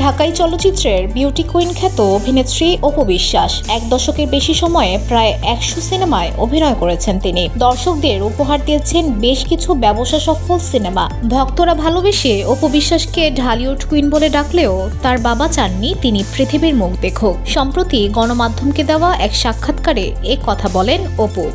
ঢাকাই চলচ্চিত্রের beauty queen খ্যাত অভিনেত্রী অপু বিশ্বাস 1 দশকের বেশি সময়ে প্রায় 100 সিনেমায় অভিনয় করেছেন তিনি। দর্শকদের উপহার দিয়েছেন বেশ কিছু ব্যবসা সফল সিনেমা। ভক্তরা ভালোবেসে অপু বিশ্বাসকে ঢালিউড কুইন বলে ডাকলেও তার বাবা চাননি তিনি পৃথিবীর মুখ দেখুক। সম্প্রতি গণমাধ্যমকে দেওয়া এক সাক্ষাৎকারে এ কথা বলেন অপু।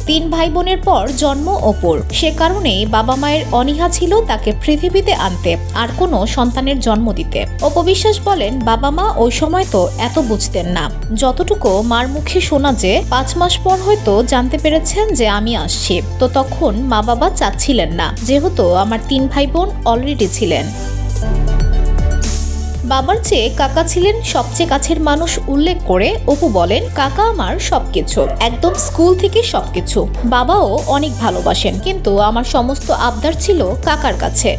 3 ভাই বোনের পর জন্ম অপুর, সে কারণেই বাবা মায়ের অনীহা ছিল তাকে পৃথিবীতে আনতে আর কোনো সন্তানের জন্ম দিতে। অপু বিশ্বাস বলেন, বাবা মা ওই সময় তো এত বুঝতেন না। যতটুকু মার মুখে শোনা যে 5 মাস পর হয়তো জানতে পেরেছেন যে আমি আসছি, তো তখন মা বাবা চাচ্ছিলেন না, যেহেতু আমার 3 ভাই বোন অলরেডি ছিলেন। বাবার চেয়ে কাকা ছিলেন সবচেয়ে কাছের মানুষ উল্লেখ করে অপু বলেন, কাকা আমার সবকিছু, একদম স্কুল থেকে সবকিছু। বাবাও অনেক ভালোবাসেন, কিন্তু আমার সমস্ত আবদার ছিল কাকার কাছে।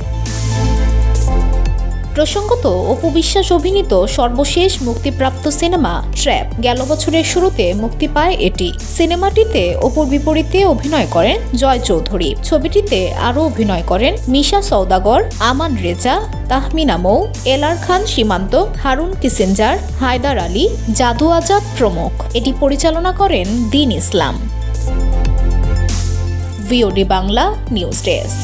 প্রসঙ্গত, অপু বিশ্বাস অভিনীত সর্বশেষ মুক্তিপ্রাপ্ত সিনেমা ট্র্যাপ গেল বছরের শুরুতে মুক্তি পায় এটি। সিনেমাটিতে অপুর বিপরীতে অভিনয় করেন জয় চৌধুরী। ছবিটিতে আরও অভিনয় করেন মিশা সওদাগর, আমান রেজা, তাহমিনা মৌ, এলআর খান সীমান্ত, হারুন কিসেঞ্জার, হায়দার আলী, জাদু আজাদ প্রমুখ। এটি পরিচালনা করেন Deen Islam. VOD Bangla news desk.